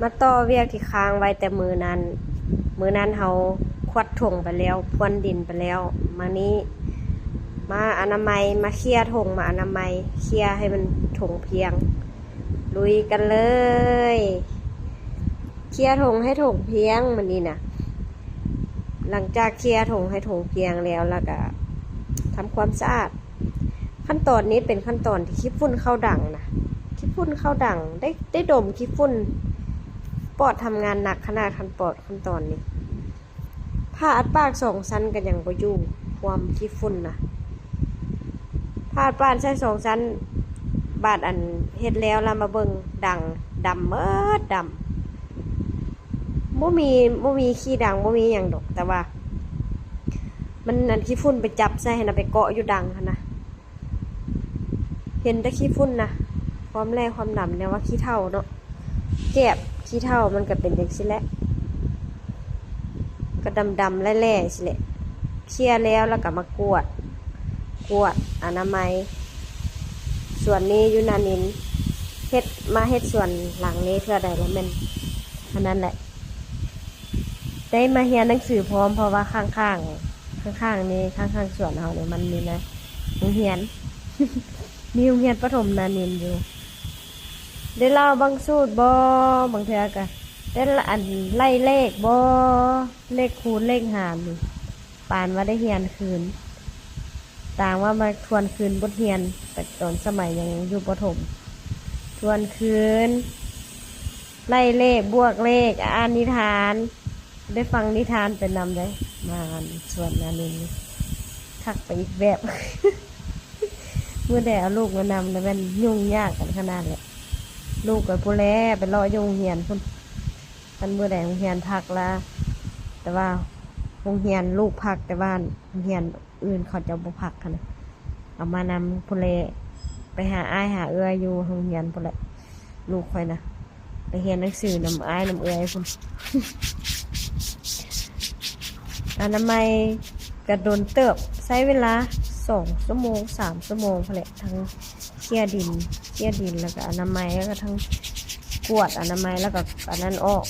มาต่อเวียกที่ค้างไว้แต่มือนั้นเฮาควัดถงไปแล้วพรวนดินไปแล้วมานี้มาอนามัยมาเคลียร์ถงมาอนามัยเคลียร์ให้มันถงเพียงลุยกันเลยเคลียร์ถงให้ถงเพียงมันนี่นะหลังจากเคลียร์ถงให้ถงเพียงแล้วก็ทำความสะอาดขั้นตอนนี้เป็นขั้นตอนที่ขี้ฝุ่นเข้าดังนะขี้ฝุ่นเข้าดังได้ดมขี้ฝุ่นปอดทำงานหนักขนาดขั้นตอนนี้ผ้าอัดปาก2 ชั้นกันยังบ่อยู่ความขี้ฝุ่นนะผ้าอัดปากใช้2 ชั้นบาดอันเฮ็ดแล้วมาเบิ่งดังดำเมิดดำบ่มีขี้ดังบ่มีหยังดอกแต่ว่ามันอันขี้ฝุ่นไปจับใส่ให้น่ะไปเกาะอยู่ดังหั่นนะเห็นแต่ขี้ฝุ่นนะความแรงความดำเนี่ยว่าขี้เถ้าเนาะแก็บขี้เถ้ามันก็เป็นจังซี่แหละก็ดำแร่ๆสิแหละเคลียร์แล้วก็มากวดอนามัยส่วนนี้อยู่นานินเฮ็ดส่วนหลังนี้เพื่อใดแล้วแม่นอันนั้นแหละได้มาเรียนหนังสือพร้อมเพราะว่าข้างนี้ข้างสวนเฮาเนี่ยมันมีนะโรงเรียน มีโรงเรียนประถมนานินอยู่ได้เล่าบางสูตรบ่บางเทื่อก็ได้อันไล่เลขบ่เลขคูณเลขหารนี่ปานว่าได้เรียนคืนต่างว่ามาทวนคืนบทเรียนแต่ตอนสมัยยังอยู่ประถมทวนคืนไล่เลขบวกเลขอ่านนิทานได้ฟังนิทานเป็นนำได้มาส่วนนานินทักไปอีกแบบ เมื่อแดเอาลูกมานำแล้วมันยุ่งยากกันขนาดเลยลูกกับผู้แลไปรอโรงเรียนพุ่นกันเมื่อแดโรงเรียนพักละแต่ว่าโรงเรียนลูกพักแต่บ้านโรงเรียนอื่นเขาจะบ่พักกันนะเอามานำผู้แลไปหาอ้ายหาเอื้ออยู่โรงเรียนพุ่นแหละลูกคอยนะไปเรียนหนังสือนำอ้ายนำเอื้อพุ่น อนามัยกระโดนเติบใช้เวลา2 ชั่วโมง3 ชั่วโมงพอแหละทั้งเคลียร์ดินแล้วก็อนามัยแล้วก็ทั้งกวดอนามัยแล้วก็อันนั้นออก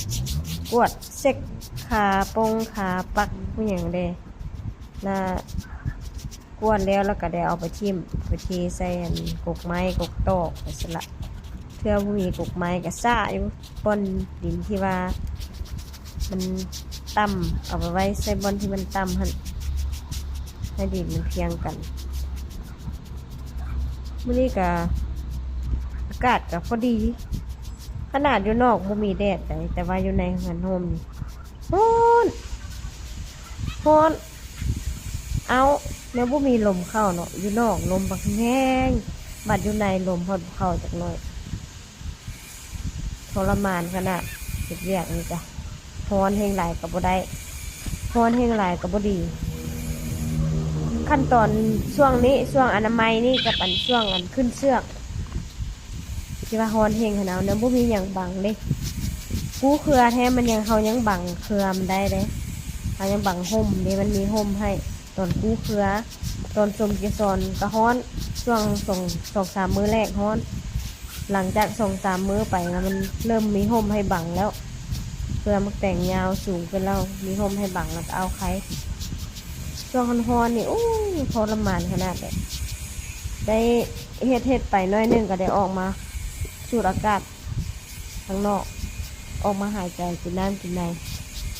กวดเช็คขาปงขาปักผู้อย่างเดแล้วกวดแล้วก็ได้เอาไปทิ่มไปเทใส่กกไม้กกตอกไปสละเพื่อผู้มีกกไม้ก็ซ่าอยู่ป้นดินที่ว่ามันต่ำเอาไปไว้ใส่บอนที่มันต่ำหั่นให้ดินมันเพียงกันมื้อนี้ก็อากาศก็พอดีขนาดอยู่นอกบ่มีแดดแต่ว่าอยู่ในเรือนโฮมนี่ร้อนเอาแล้วบ่มีลมเข้าเนาะอยู่นอกลมบักแห้งบัดอยู่ในลมพอเข้าจักหน่อยทรมานขนาดเฮ็ดเวียกนี่จ้ะร้อนแห้งหลายก็บ่ได้ร้อนแห้งหลายก็บ่ดีขั้นตอนช่วงนี้ช่วงอนามัยนี่กับอันช่วงอันขึ้นเชือกที่ว่าร้อนแห้งขนาดนั้นบ่มีหยังบังเลยกูเครือแท้มันยังเฮายังบังเครือมันได้เด้เฮายังบังห่มนี่มันมีห่มให้ตอนกูเครือตอนสมเกสรก็ร้อนช่วง2-3 มื้อแรกร้อนหลังจาก2-3 มื้อไปแล้วมันเริ่มมีห่มให้บังแล้วเพื่อมันแต่งยาวสูงขึ้นแล้วมีห่มให้บังแล้วเอาไข่ช่วงร้อนๆนี่โอ้ยทรมานขนาดเลยได้เฮ็ดไปน้อยนึงก็ได้ออกมาสูดอากาศข้างนอกออกมาหายใจกินน้ำกินใน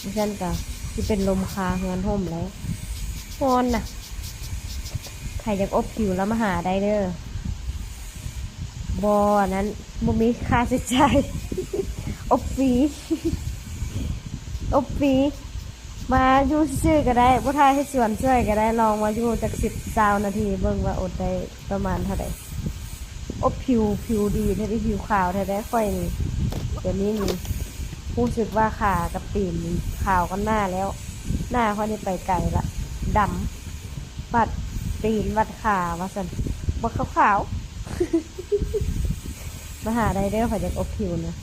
ดิฉันก็ที่เป็นลมคาเฮือนห่มแล้วร้อนน่ะใครอยากอบผิวแล้วมาหาได้เด้อบอนั้นบ่มีค่าใช้จ่าย อบฟรี อบฟรีมาอยู่ซื่อก็ได้บ่ทายให้ส่วนช่วยก็ได้ลองมาอยู่จาก10-20 นาทีเบิ่งว่าอดได้ประมาณเท่าใดอบผิวดีแท้ได้ผิวขาวแท้ได้ค่อยนี่เดี๋ยวนี้นี่รู้สึกว่าขากับตีนนี่ขาวกันหน้าแล้วหน้าค่อยได้ไปไกลละดำวัดตีนวัดขาว่าซั่นบ่ขาวๆ มาหาได้เด้อข่อยอยากอบผิวนะ